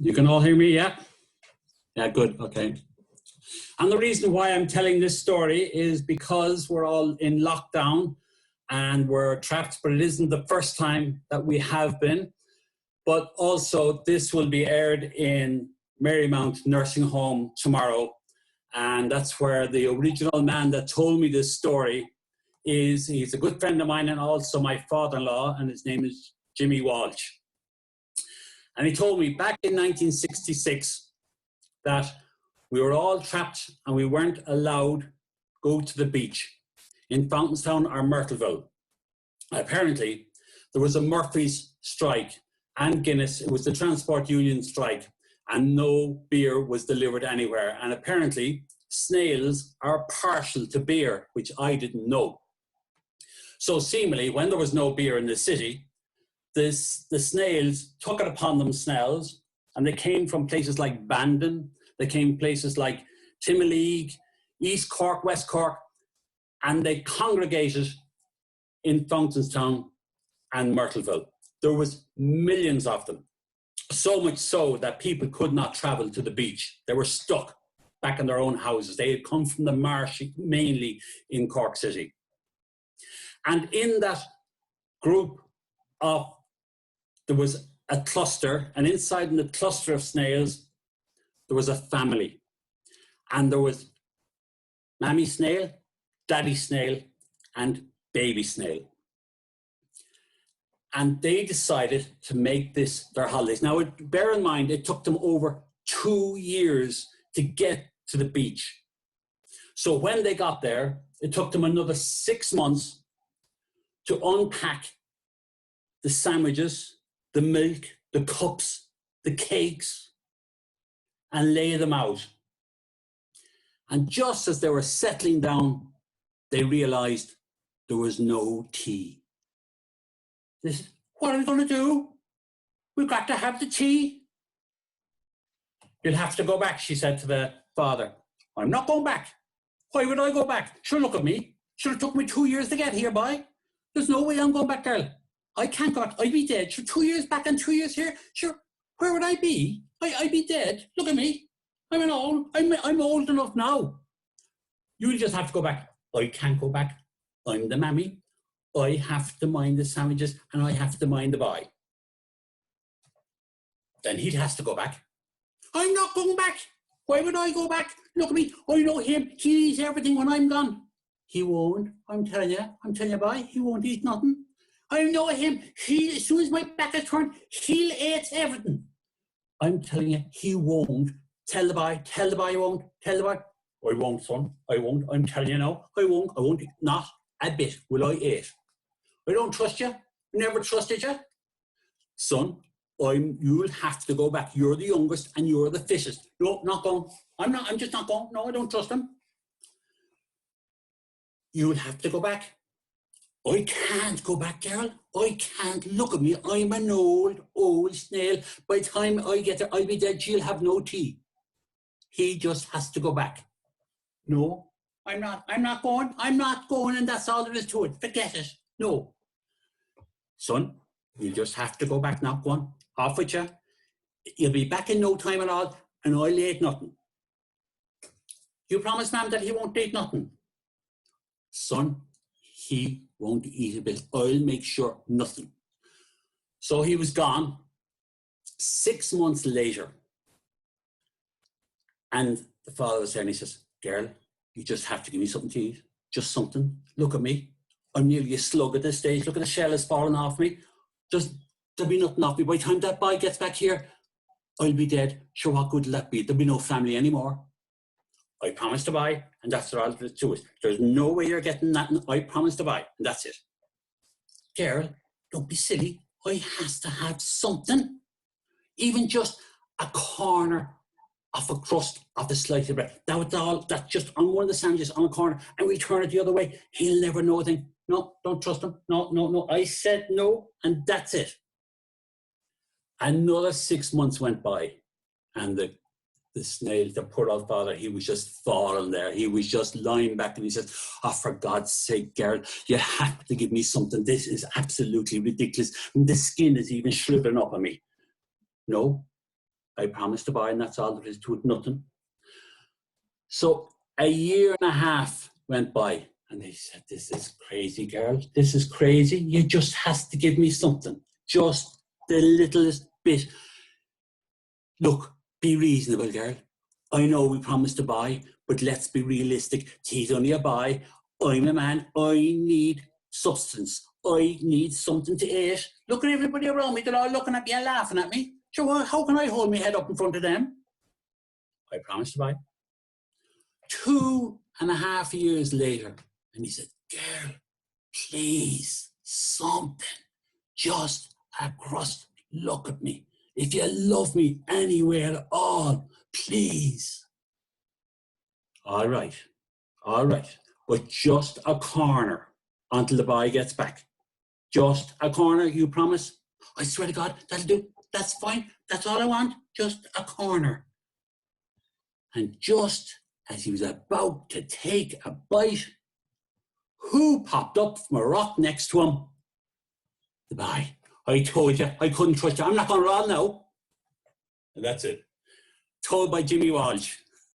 You can all hear me, yeah? Yeah, good, okay. And the reason why I'm telling this story is because we're all in lockdown and we're trapped, but it isn't the first time that we have been. But also, this will be aired in Marymount Nursing Home tomorrow. And that's where the original man that told me this story is. He's a good friend of mine and also my father-in-law, and his name is Jimmy Walsh. And he told me back in 1966 that we were all trapped and we weren't allowed to go to the beach in Fountainstown or Myrtleville. Apparently, there was a Murphy's strike and Guinness. It was the transport union strike, and no beer was delivered anywhere. And apparently, snails are partial to beer, which I didn't know. So seemingly, when there was no beer in the city, the snails took it upon themselves, and they came from places like Bandon, they came places like Timoleague, East Cork, West Cork, and they congregated in Fountainstown and Myrtleville. There was millions of them, so much so that people could not travel to the beach. They were stuck back in their own houses. They had come from the marsh, mainly in Cork City. And in that group there was a cluster, and inside in the cluster of snails, there was a family. And there was Mammy Snail, Daddy Snail, and Baby Snail. And they decided to make this their holidays. Now, bear in mind, it took them over 2 years to get to the beach. So when they got there, it took them another 6 months to unpack the sandwiches, the milk, the cups, the cakes, and lay them out. And just as they were settling down, they realized there was no tea. They said, what are we going to do? We've got to have the tea. You'll have to go back, she said to the father. I'm not going back. Why would I go back? Sure, look at me. Sure, it took me 2 years to get here, boy. There's no way I'm going back, girl. I can't go back. I'd be dead. Sure, 2 years back and 2 years here. Sure, where would I be? I'd be dead. Look at me. I'm old enough now. You just have to go back. I can't go back. I'm the mammy. I have to mind the sandwiches and I have to mind the boy. Then he has to go back. I'm not going back. Why would I go back? Look at me. I know him. He eats everything when I'm gone. He won't. I'm telling you, boy, he won't eat nothing. I know him. As soon as my back is turned, he'll eat everything. I'm telling you, he won't. Tell the boy you won't. Tell the boy. I won't, son. I won't. I'm telling you now. I won't. Not a bit will I eat. I don't trust you. Never trusted you. Son, you'll have to go back. You're the youngest and you're the fittest. No, not going. I'm just not going. No, I don't trust him. You'll have to go back. I can't go back, girl. I can't. Look at me. I'm an old snail. By the time I get there, I'll be dead. She'll have no tea. He just has to go back. No, I'm not going. I'm not going, and that's all there is to it. Forget it. No. Son, you just have to go back now. Go on. Off with you. You'll be back in no time at all, and I'll eat nothing. You promise, ma'am, that he won't eat nothing? Son, he won't eat a bit. I'll make sure nothing. So he was gone. 6 months later, and the father was saying, he says, girl, you just have to give me something to eat. Just something. Look at me. I'm nearly a slug at this stage. Look at the shell is falling off me. There'll be nothing off me. By the time that boy gets back here, I'll be dead. Sure, what good will that be? There'll be no family anymore. I promised to buy, and that's all there is to it. There's no way you're getting that. I promised to buy, and that's it. Girl, don't be silly. I has to have something. Even just a corner of a crust of a slice of bread. That's just on one of the sandwiches on a corner, and we turn it the other way. He'll never know a thing. No, don't trust him. No. I said no, and that's it. Another 6 months went by, and the snail, the poor old father, he was just falling there. He was just lying back, and he said, oh, for God's sake, Gerald, you have to give me something. This is absolutely ridiculous. And the skin is even shriveling up on me. No, I promised to buy, and that's all there is to it, nothing. So a year and a half went by, and they said, this is crazy, girl. This is crazy. You just has to give me something. Just the littlest bit. Look, be reasonable, girl. I know we promised to buy, but let's be realistic. He's only a buy. I'm a man. I need substance. I need something to eat. Look at everybody around me. They're all looking at me and laughing at me. So how can I hold my head up in front of them? I promised to buy. 2.5 years later, and he said, girl, please, something. Just a crust. Look at me. If you love me anywhere at all, please. All right. But just a corner until the boy gets back. Just a corner, you promise? I swear to God, that'll do. That's fine. That's all I want. Just a corner. And just as he was about to take a bite, who popped up from a rock next to him? The boy. I told you, I couldn't trust you. I'm not going to run now. And that's it. Told by Jimmy Walsh.